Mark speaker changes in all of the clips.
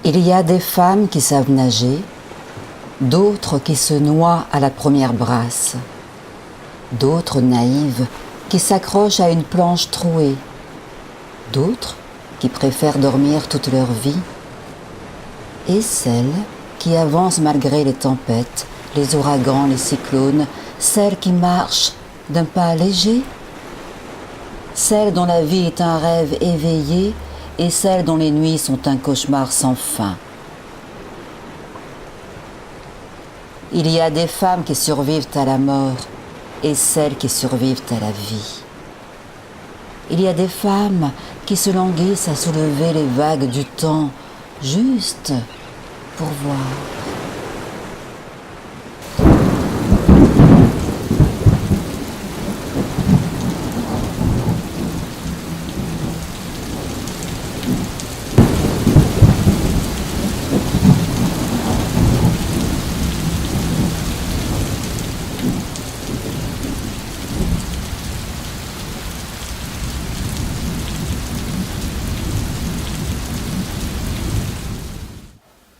Speaker 1: Il y a des femmes qui savent nager, d'autres qui se noient à la première brasse, d'autres naïves qui s'accrochent à une planche trouée, d'autres qui préfèrent dormir toute leur vie, et celles qui avancent malgré les tempêtes, les ouragans, les cyclones, celles qui marchent d'un pas léger, celles dont la vie est un rêve éveillé et celles dont les nuits sont un cauchemar sans fin. Il y a des femmes qui survivent à la mort et celles qui survivent à la vie. Il y a des femmes qui se languissent à soulever les vagues du temps juste pour voir.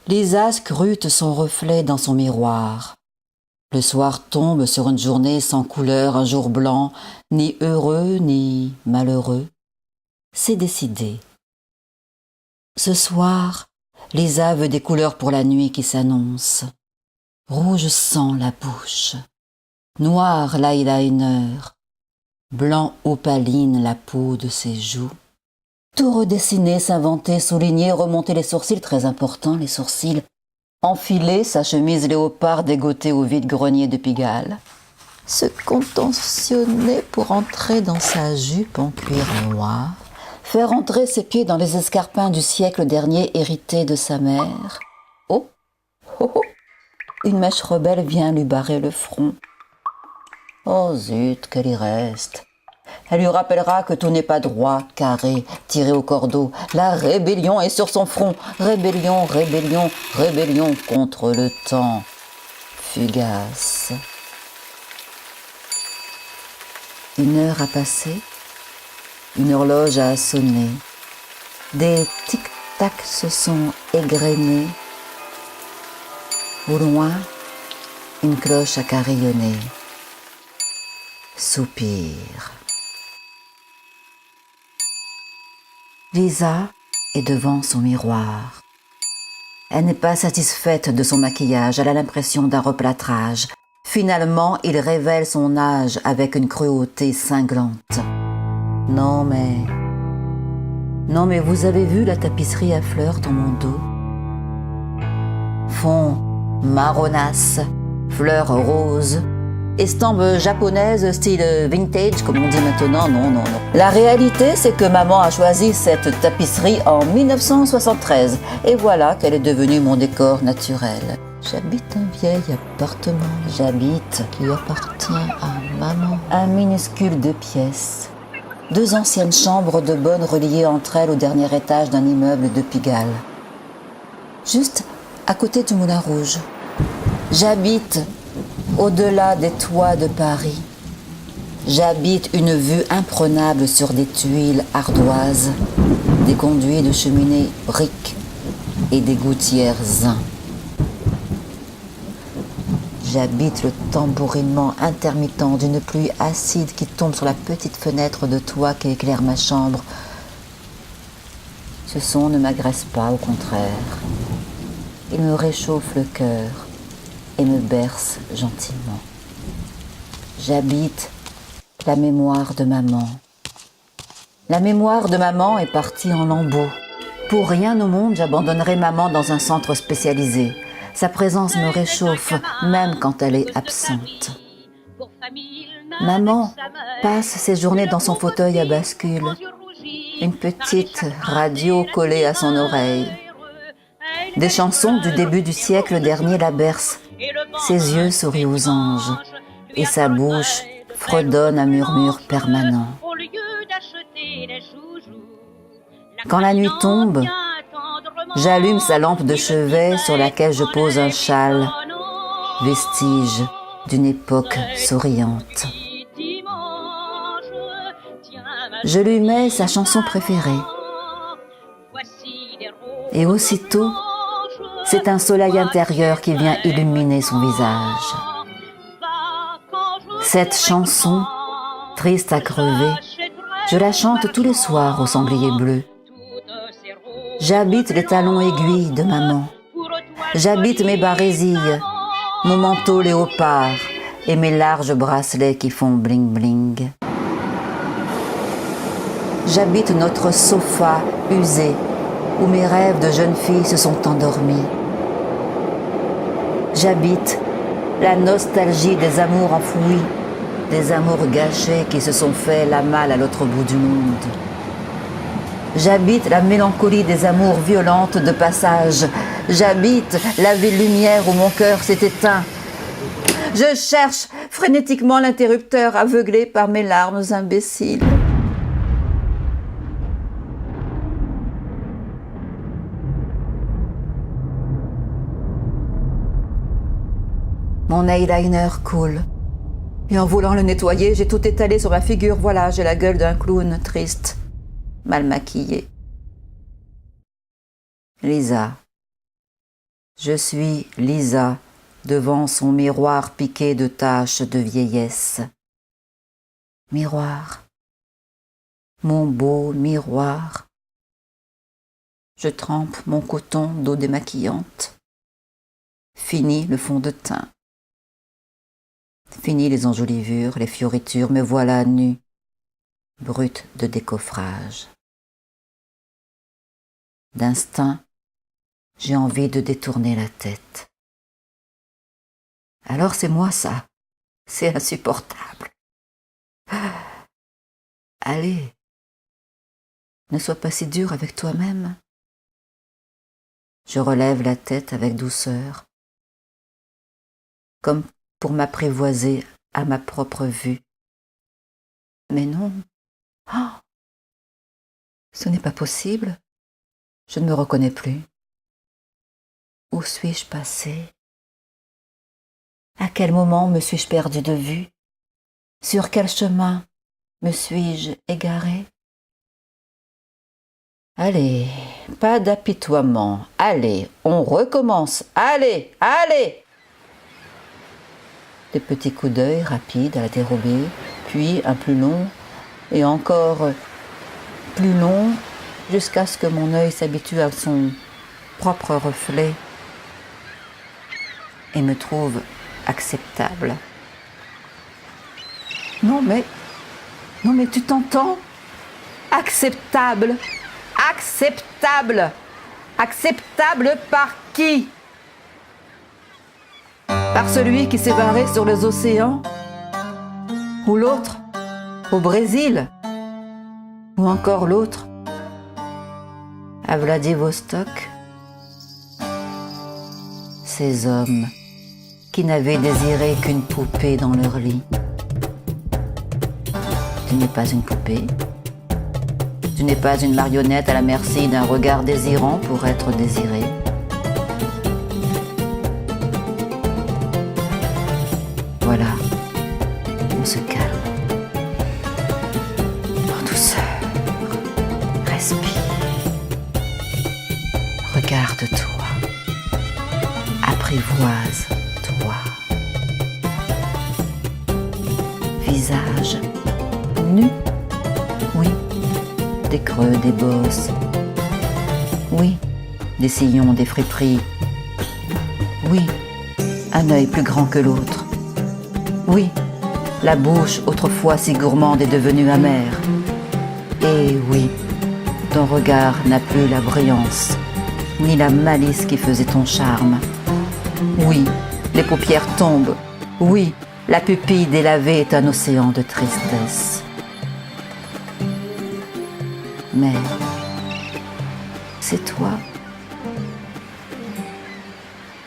Speaker 1: Lisa scrute son reflet dans son miroir. Le soir tombe sur une journée sans couleur, un jour blanc, ni heureux ni malheureux. C'est décidé. Ce soir, Lisa veut des couleurs pour la nuit qui s'annonce. Rouge sang la bouche, noir l'eyeliner, blanc opaline la peau de ses joues. Tout redessiner, s'inventer, souligner, remonter les sourcils, très important les sourcils, enfiler sa chemise léopard dégotée au vide-grenier de Pigalle, se contentionner pour entrer dans sa jupe en cuir noir, faire entrer ses pieds dans les escarpins du siècle dernier hérités de sa mère. Oh, oh, oh, une mèche rebelle vient lui barrer le front. Oh zut, qu'elle y reste. Elle lui rappellera que tout n'est pas droit, carré, tiré au cordeau. La rébellion est sur son front. Rébellion, rébellion, rébellion contre le temps fugace. Une heure a passé, une horloge a sonné. Des tic-tac se sont égrenés. Au loin, une cloche a carillonné. Soupir. Lisa est devant son miroir. Elle n'est pas satisfaite de son maquillage, elle a l'impression d'un replâtrage. Finalement, il révèle son âge avec une cruauté cinglante. Non mais vous avez vu la tapisserie à fleurs dans mon dos? Fond marronasse, fleurs roses, estampe japonaise style vintage, comme on dit maintenant, non. La réalité, c'est que maman a choisi cette tapisserie en 1973. Et voilà qu'elle est devenue mon décor naturel. J'habite un vieil appartement. Qui appartient à maman. Un minuscule 2 pièces. 2 anciennes chambres de bonne reliées entre elles au dernier étage d'un immeuble de Pigalle. Juste à côté du Moulin Rouge. J'habite au-delà des toits de Paris. J'habite une vue imprenable sur des tuiles ardoises, des conduits de cheminée briques et des gouttières zin. J'habite le tambourinement intermittent d'une pluie acide qui tombe sur la petite fenêtre de toit qui éclaire ma chambre. Ce son ne m'agresse pas, au contraire. Il me réchauffe le cœur et me berce gentiment. J'habite la mémoire de maman. La mémoire de maman est partie en lambeaux. Pour rien au monde, j'abandonnerai maman dans un centre spécialisé. Sa présence me réchauffe, même quand elle est absente. Maman passe ses journées dans son fauteuil à bascule, une petite radio collée à son oreille. Des chansons du début du siècle dernier la bercent. Ses yeux sourient aux anges et sa bouche fredonne un murmure permanent. Quand la nuit tombe, j'allume sa lampe de chevet sur laquelle je pose un châle, vestige d'une époque souriante. Je lui mets sa chanson préférée. Et aussitôt, C'est un soleil intérieur qui vient illuminer son visage. Cette chanson, triste à crever, je la chante tous les soirs au sanglier bleu. J'habite les talons aiguilles de maman. J'habite mes barésilles, mon manteau léopard et mes larges bracelets qui font bling bling. J'habite notre sofa usé où mes rêves de jeune fille se sont endormis. J'habite la nostalgie des amours enfouis, des amours gâchés qui se sont fait la malle à l'autre bout du monde. J'habite la mélancolie des amours violentes de passage. J'habite la ville lumière où mon cœur s'est éteint. Je cherche frénétiquement l'interrupteur aveuglé par mes larmes imbéciles. Mon eyeliner coule. Et en voulant le nettoyer, j'ai tout étalé sur ma figure. Voilà, j'ai la gueule d'un clown triste, mal maquillé. Lisa. Je suis Lisa, devant son miroir piqué de taches de vieillesse. Miroir. Mon beau miroir. Je trempe mon coton d'eau démaquillante. Fini le fond de teint. Fini les enjolivures, les fioritures, me voilà nue, brute de décoffrage. D'instinct, j'ai envie de détourner la tête. Alors c'est moi ça, c'est insupportable. Allez, ne sois pas si dur avec toi-même. Je relève la tête avec douceur, comme pour m'apprivoiser à ma propre vue. Mais non, oh, ce n'est pas possible, je ne me reconnais plus. Où suis-je passé? À quel moment me suis-je perdu de vue? Sur quel chemin me suis-je égaré? Allez, pas d'apitoiement, allez, on recommence, allez, allez! Des petits coups d'œil rapides à la dérobée, puis un plus long, et encore plus long, jusqu'à ce que mon œil s'habitue à son propre reflet et me trouve acceptable. Non mais tu t'entends? Acceptable! Acceptable! Acceptable par qui? Par celui qui s'est barré sur les océans? Ou l'autre, au Brésil? Ou encore l'autre, à Vladivostok? Ces hommes qui n'avaient désiré qu'une poupée dans leur lit. Tu n'es pas une poupée. Tu n'es pas une marionnette à la merci d'un regard désirant pour être désiré. Voilà, on se calme. En douceur, respire. Regarde-toi. Apprivoise-toi. Visage nu. Oui, des creux, des bosses. Oui, des sillons, des friperies. Oui, un œil plus grand que l'autre. Oui, la bouche autrefois si gourmande est devenue amère. Et oui, ton regard n'a plus la brillance, ni la malice qui faisait ton charme. Oui, les paupières tombent. Oui, la pupille délavée est un océan de tristesse. Mais c'est toi,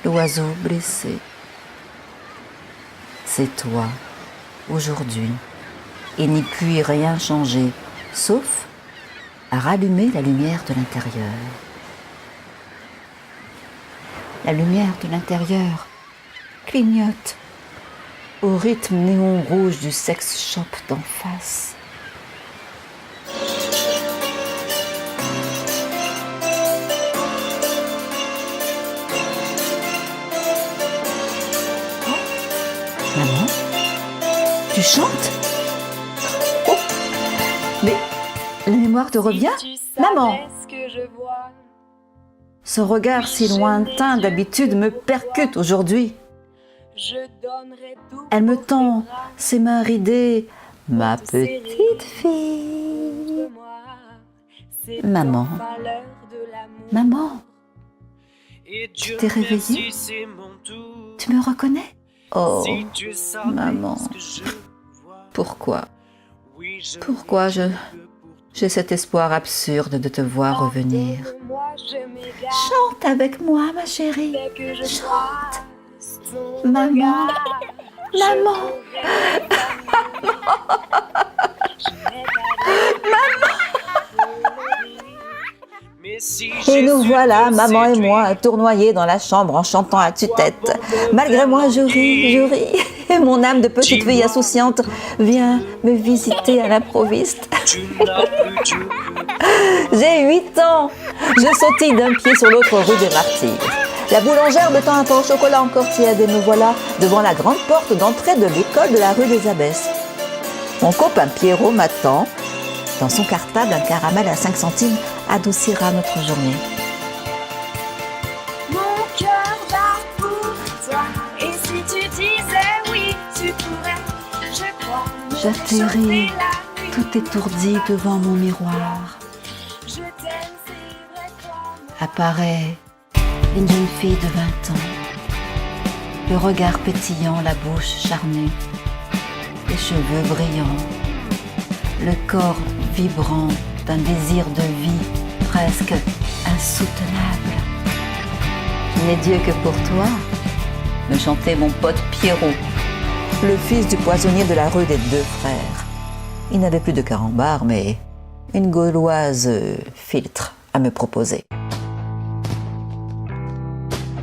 Speaker 1: l'oiseau blessé. C'est toi, aujourd'hui. Il n'y puis rien changer, sauf à rallumer la lumière de l'intérieur. La lumière de l'intérieur clignote au rythme néon rouge du sex shop d'en face. Tu chantes? Oh, mais la mémoire te revient? Maman! Ce regard si lointain d'habitude me percute aujourd'hui. Elle me tend ses mains ridées. Ma petite fille. Maman. Maman. Tu t'es réveillée? Tu me reconnais? Oh, maman. Pourquoi? Pourquoi j'ai cet espoir absurde de te voir revenir? Chante avec moi, ma chérie. Chante. Maman. Maman. Et nous voilà, maman et moi, tournoyés dans la chambre en chantant à tue-tête. Malgré moi, je ris, et mon âme de petite fille insouciante vient me visiter à l'improviste. J'ai 8 ans. Je sautille d'un pied sur l'autre rue des Martyrs. La boulangère me tend un pain au chocolat encore tiède et me voilà devant la grande porte d'entrée de l'école de la rue des Abbesses. Mon copain Pierrot m'attend. Dans son cartable, un caramel à 5 centimes adoucira notre journée.
Speaker 2: Mon cœur bat pour toi, et si tu disais oui, tu pourrais, je crois.
Speaker 1: J'atterris, tout étourdi devant mon miroir.
Speaker 2: Je t'aime, c'est vrai, crois-moi.
Speaker 1: Apparaît une jeune fille de 20 ans, le regard pétillant, la bouche charnée, les cheveux brillants, le corps vibrant d'un désir de vie presque insoutenable. Il n'est Dieu que pour toi, me chantait mon pote Pierrot, le fils du poissonnier de la rue des Deux Frères. Il n'avait plus de carambar, mais une gauloise filtre à me proposer.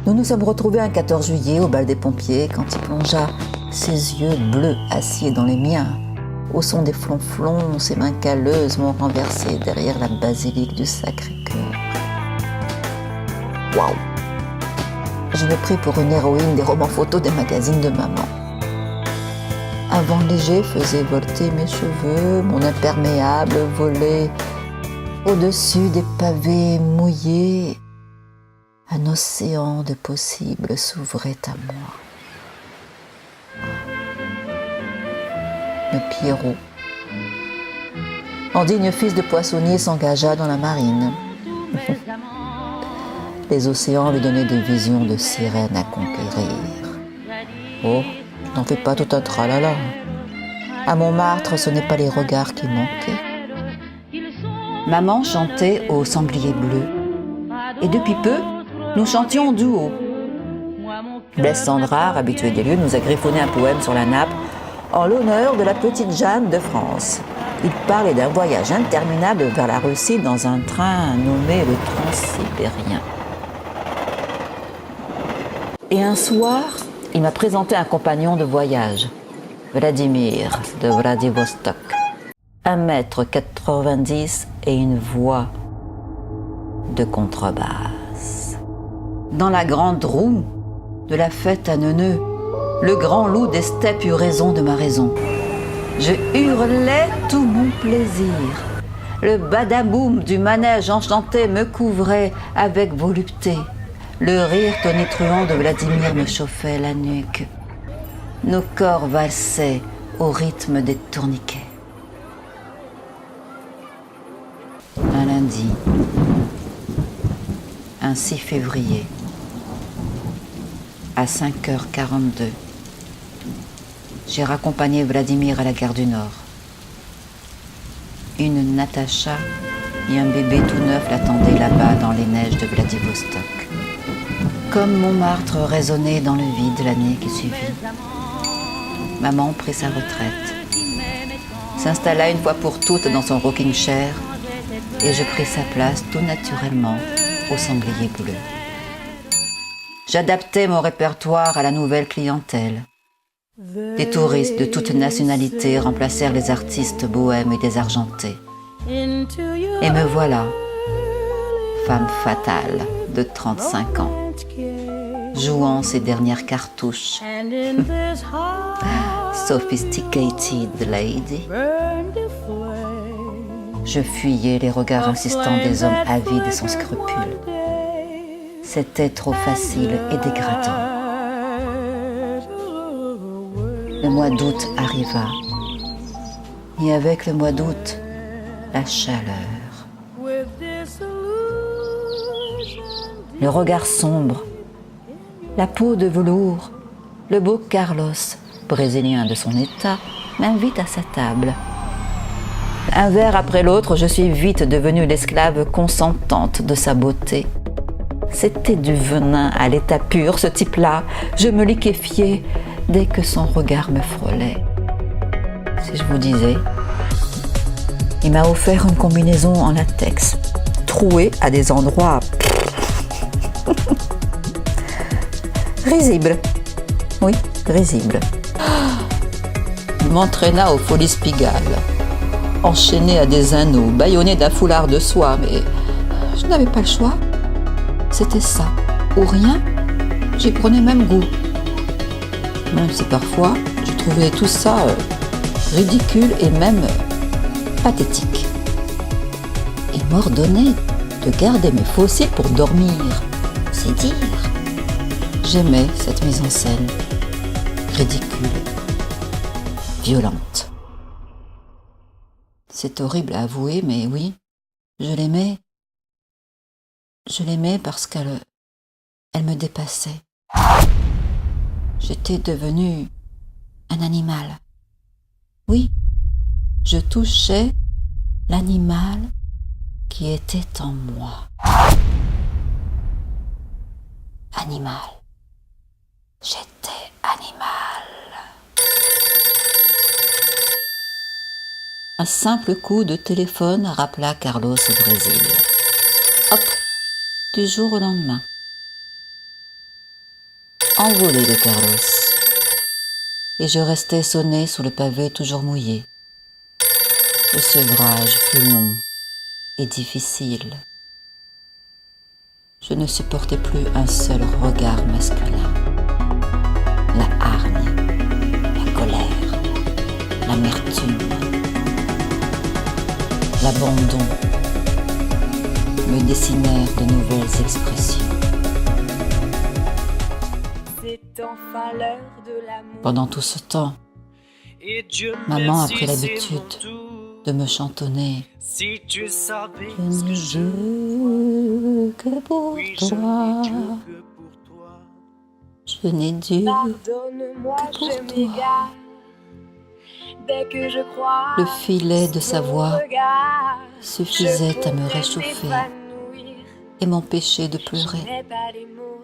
Speaker 1: Nous nous sommes retrouvés un 14 juillet au bal des pompiers quand il plongea ses yeux bleus aciers dans les miens. Au son des flonflons, ses mains calleuses m'ont renversé derrière la basilique du Sacré-Cœur. Waouh! Je me pris pour une héroïne des romans photos des magazines de maman. Un vent léger faisait volter mes cheveux, mon imperméable volait au-dessus des pavés mouillés. Un océan de possibles s'ouvrait à moi. Mais Pierrot, en digne fils de poissonnier, s'engagea dans la marine. Les océans lui donnaient des visions de sirènes à conquérir. Oh, n'en fais pas tout un tralala. À Montmartre, ce n'est pas les regards qui manquaient. Maman chantait au sanglier bleu. Et depuis peu, nous chantions en duo. Blaise Sandrard, habitué des lieux, nous a griffonné un poème sur la nappe en l'honneur de la petite Jeanne de France. Il parlait d'un voyage interminable vers la Russie dans un train nommé le Transsibérien. Et un soir, il m'a présenté un compagnon de voyage, Vladimir de Vladivostok. 1,90 m et une voix de contrebasse. Dans la grande roue de la fête à Neuneu, le grand loup des steppes eut raison de ma raison. Je hurlais tout mon plaisir. Le badaboum du manège enchanté me couvrait avec volupté. Le rire tonitruant de Vladimir me chauffait la nuque. Nos corps valsaient au rythme des tourniquets. Un lundi, un 6 février, à 5h42, j'ai raccompagné Vladimir à la gare du Nord. Une Natacha et un bébé tout neuf l'attendaient là-bas dans les neiges de Vladivostok. Comme Montmartre résonnait dans le vide l'année qui suivit, maman prit sa retraite, s'installa une fois pour toutes dans son rocking chair et je pris sa place tout naturellement au sanglier bleu. J'adaptais mon répertoire à la nouvelle clientèle. Des touristes de toutes nationalités remplacèrent les artistes bohèmes et désargentés. Et me voilà, femme fatale de 35 ans. jouant ses dernières cartouches.
Speaker 2: And in this heart
Speaker 1: Sophisticated lady.
Speaker 2: burned a flame.
Speaker 1: Je fuyais les regards
Speaker 2: A
Speaker 1: insistants
Speaker 2: flame
Speaker 1: des hommes
Speaker 2: that
Speaker 1: avides et sans
Speaker 2: flickered
Speaker 1: scrupules.
Speaker 2: one day
Speaker 1: C'était trop facile et dégradant.
Speaker 2: and away.
Speaker 1: Le mois d'août arriva. Et avec le mois d'août, la chaleur.
Speaker 2: With disillusion
Speaker 1: Le regard sombre, la peau de velours, le beau Carlos, brésilien de son état, m'invite à sa table. Un verre après l'autre, je suis vite devenue l'esclave consentante de sa beauté. C'était du venin à l'état pur, ce type-là. Je me liquéfiais dès que son regard me frôlait. Si je vous disais, il m'a offert une combinaison en latex, trouée à des endroits risibles. Oui, risibles. Il m'entraîna aux Folies Pigalle, enchaîné à des anneaux, bâillonné d'un foulard de soie, mais je n'avais pas le choix. C'était ça, ou rien, j'y prenais même goût. Même si parfois, je trouvais tout ça ridicule et même pathétique. Il m'ordonnait de garder mes fossiles pour dormir. C'est dire. J'aimais cette mise en scène, ridicule, violente. C'est horrible à avouer, mais oui, je l'aimais. Je l'aimais parce qu'elle me dépassait. J'étais devenue un animal. Oui, je touchais l'animal qui était en moi. Animal. J'étais animal. Un simple coup de téléphone rappela Carlos au Brésil. Hop, du jour au lendemain. Envolé de Carlos. Et je restais sonné sous le pavé toujours mouillé. Le sevrage fut long et difficile. Je ne supportais plus un seul regard masculin. La hargne, la colère, l'amertume, l'abandon me dessinèrent de nouvelles expressions.
Speaker 2: C'est enfin l'heure de l'amour.
Speaker 1: Pendant tout ce temps,
Speaker 2: Et Dieu
Speaker 1: maman a
Speaker 2: merci,
Speaker 1: pris
Speaker 2: c'est
Speaker 1: l'habitude
Speaker 2: mon tour.
Speaker 1: de me chantonner.
Speaker 2: Si tu savais
Speaker 1: Je
Speaker 2: ce que
Speaker 1: n'ai
Speaker 2: je
Speaker 1: Dieu que pour
Speaker 2: oui, je
Speaker 1: toi.
Speaker 2: n'ai Dieu que pour toi.
Speaker 1: Je n'ai Dieu.
Speaker 2: Pardonne-moi,
Speaker 1: que pour
Speaker 2: je
Speaker 1: toi.
Speaker 2: m'égare. Dès que je crois
Speaker 1: Le filet de sa
Speaker 2: ton
Speaker 1: voix
Speaker 2: regard,
Speaker 1: suffisait
Speaker 2: je
Speaker 1: à me
Speaker 2: pourrais
Speaker 1: réchauffer
Speaker 2: m'évanouir.
Speaker 1: et m'empêcher de
Speaker 2: Je
Speaker 1: pleurer.
Speaker 2: n'ai pas les mots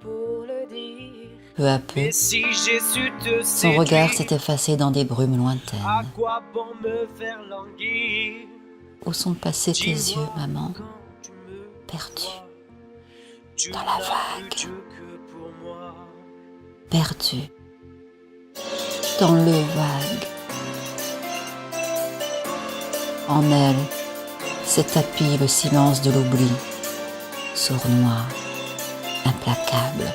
Speaker 2: pour le dire.
Speaker 1: Peu à peu,
Speaker 2: Mais si j'ai su te
Speaker 1: son regard
Speaker 2: séduire,
Speaker 1: s'est effacé dans des brumes
Speaker 2: à
Speaker 1: lointaines.
Speaker 2: quoi bon me faire languir?
Speaker 1: Où sont passés tes
Speaker 2: Dis-moi
Speaker 1: yeux, maman,
Speaker 2: quand tu me
Speaker 1: perdus,
Speaker 2: tu
Speaker 1: dans la
Speaker 2: n'as
Speaker 1: vague.
Speaker 2: que Dieu que pour moi.
Speaker 1: perdus, dans le vague. En elle s'est tapi le silence de l'oubli, sournois, implacable.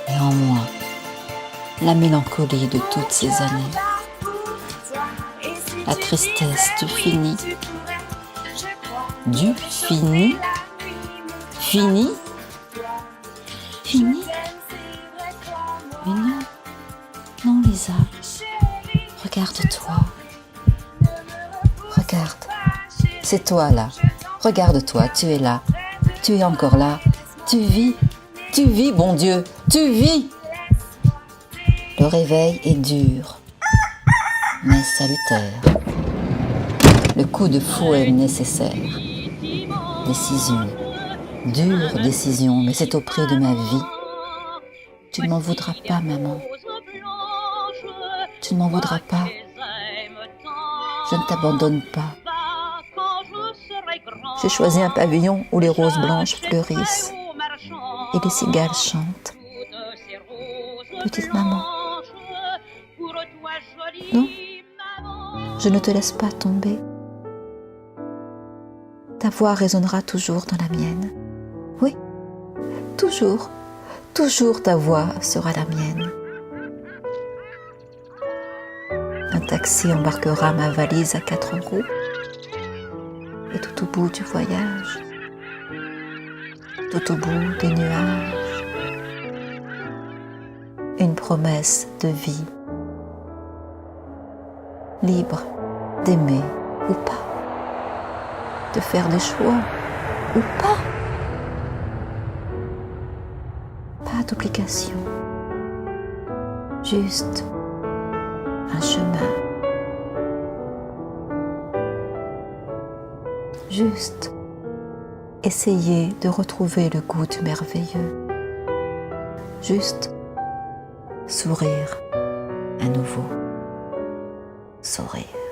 Speaker 1: Et en moi, la mélancolie de toutes ces années. La tristesse du fini. Du fini? Fini? Fini? Mais non, non Lisa, regarde-toi. Regarde, c'est toi là. Regarde-toi, tu es là. Tu es encore là. Tu vis, bon Dieu, tu vis. Le réveil est dur, mais salutaire. Le coup de fouet nécessaire. Décision, dure décision, mais c'est au prix de ma vie. Tu ne m'en voudras pas, maman. Tu ne m'en voudras pas. Je ne t'abandonne pas. J'ai choisi un pavillon où les roses blanches fleurissent et les cigales chantent. Petite maman, non, je ne te laisse pas tomber. Ta voix résonnera toujours dans la mienne. Oui, toujours, toujours ta voix sera la mienne. Un taxi embarquera ma valise à 4 roues. Et tout au bout du voyage, tout au bout des nuages, une promesse de vie, libre d'aimer ou pas, de faire des choix ou pas. Pas d'obligation, juste un chemin. Juste essayer de retrouver le goût du merveilleux. Juste sourire à nouveau. Sourire.